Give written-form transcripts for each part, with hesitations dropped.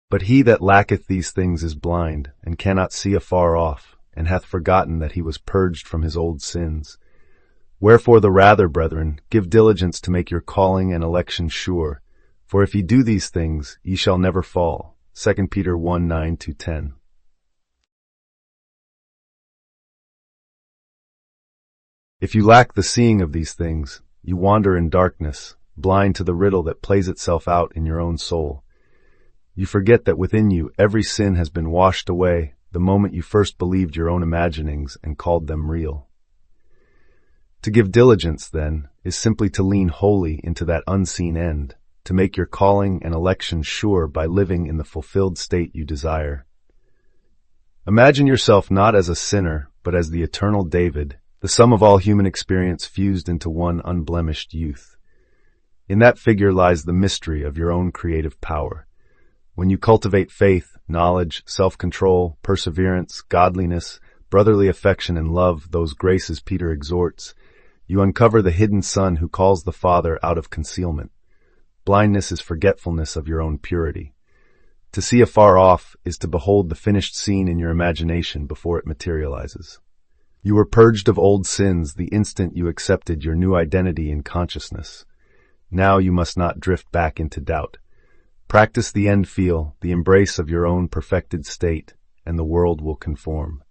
But he that lacketh these things is blind, and cannot see afar off, and hath forgotten that he was purged from his old sins. Wherefore the rather, brethren, give diligence to make your calling and election sure. For if ye do these things, ye shall never fall. 2 Peter 1:9-10. If you lack the seeing of these things, you wander in darkness, blind to the riddle that plays itself out in your own soul. You forget that within you every sin has been washed away the moment you first believed your own imaginings and called them real. To give diligence, then, is simply to lean wholly into that unseen end, to make your calling and election sure by living in the fulfilled state you desire. Imagine yourself not as a sinner, but as the eternal David, the sum of all human experience fused into one unblemished youth. In that figure lies the mystery of your own creative power. When you cultivate faith, knowledge, self-control, perseverance, godliness, brotherly affection, and love, those graces Peter exhorts, you uncover the hidden Son who calls the Father out of concealment. Blindness is forgetfulness of your own purity. To see afar off is to behold the finished scene in your imagination before it materializes. You were purged of old sins the instant you accepted your new identity in consciousness. Now you must not drift back into doubt. Practice the end feel, the embrace of your own perfected state, and the world will conform.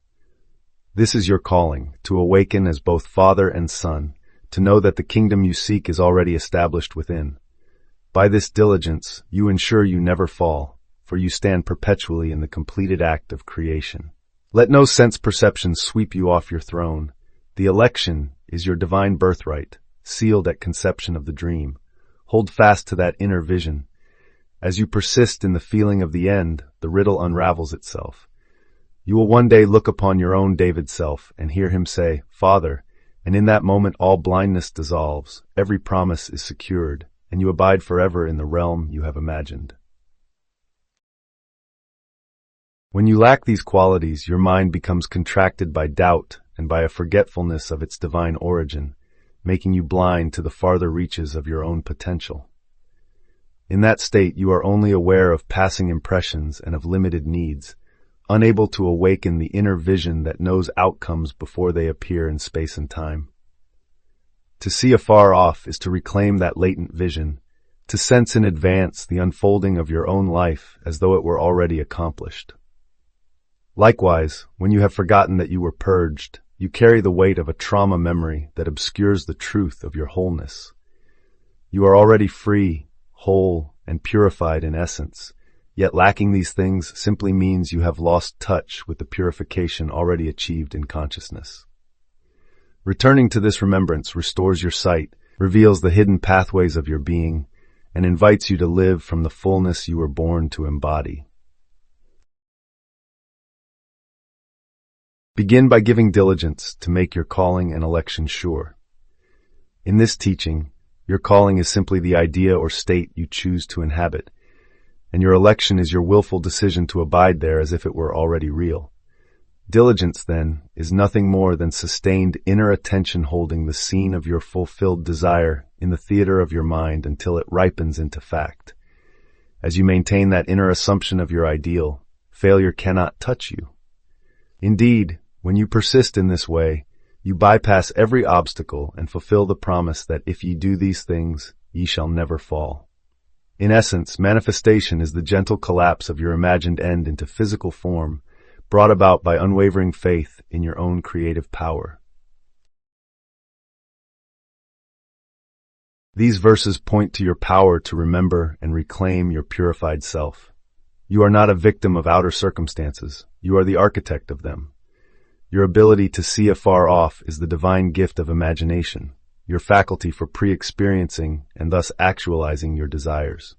This is your calling, to awaken as both Father and Son, to know that the kingdom you seek is already established within. By this diligence, you ensure you never fall, for you stand perpetually in the completed act of creation. Let no sense perception sweep you off your throne. The election is your divine birthright, sealed at conception of the dream. Hold fast to that inner vision. As you persist in the feeling of the end, the riddle unravels itself. You will one day look upon your own David self and hear him say, "Father," and in that moment all blindness dissolves, every promise is secured, and you abide forever in the realm you have imagined. When you lack these qualities, your mind becomes contracted by doubt and by a forgetfulness of its divine origin, making you blind to the farther reaches of your own potential. In that state, you are only aware of passing impressions and of limited needs, unable to awaken the inner vision that knows outcomes before they appear in space and time. To see afar off is to reclaim that latent vision, to sense in advance the unfolding of your own life as though it were already accomplished. Likewise, when you have forgotten that you were purged, you carry the weight of a trauma memory that obscures the truth of your wholeness. You are already free, whole, and purified in essence, yet lacking these things simply means you have lost touch with the purification already achieved in consciousness. Returning to this remembrance restores your sight, reveals the hidden pathways of your being, and invites you to live from the fullness you were born to embody. Begin by giving diligence to make your calling and election sure. In this teaching, your calling is simply the idea or state you choose to inhabit, and your election is your willful decision to abide there as if it were already real. Diligence, then, is nothing more than sustained inner attention holding the scene of your fulfilled desire in the theater of your mind until it ripens into fact. As you maintain that inner assumption of your ideal, failure cannot touch you. Indeed, when you persist in this way, you bypass every obstacle and fulfill the promise that if ye do these things, ye shall never fall. In essence, manifestation is the gentle collapse of your imagined end into physical form, brought about by unwavering faith in your own creative power. These verses point to your power to remember and reclaim your purified self. You are not a victim of outer circumstances. You are the architect of them. Your ability to see afar off is the divine gift of imagination, your faculty for pre-experiencing and thus actualizing your desires.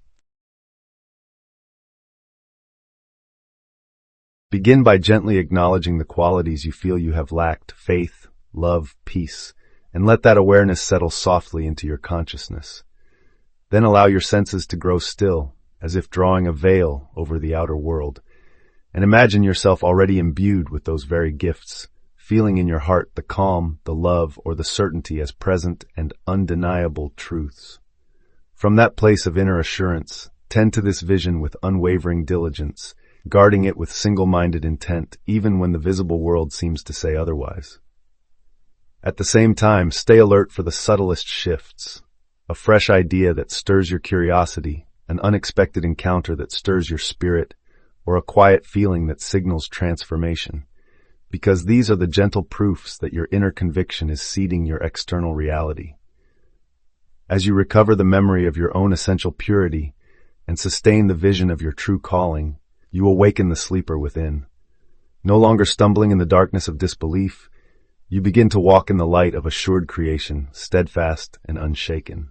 Begin by gently acknowledging the qualities you feel you have lacked: faith, love, peace, and let that awareness settle softly into your consciousness. Then allow your senses to grow still, as if drawing a veil over the outer world, and imagine yourself already imbued with those very gifts, feeling in your heart the calm, the love, or the certainty as present and undeniable truths. From that place of inner assurance, Tend to this vision with unwavering diligence, guarding it with single-minded intent, even when the visible world seems to say otherwise. At the same time, stay alert for the subtlest shifts, a fresh idea that stirs your curiosity, an unexpected encounter that stirs your spirit, or a quiet feeling that signals transformation, because these are the gentle proofs that your inner conviction is seeding your external reality. As you recover the memory of your own essential purity and sustain the vision of your true calling, you awaken the sleeper within. No longer stumbling in the darkness of disbelief, you begin to walk in the light of assured creation, steadfast and unshaken.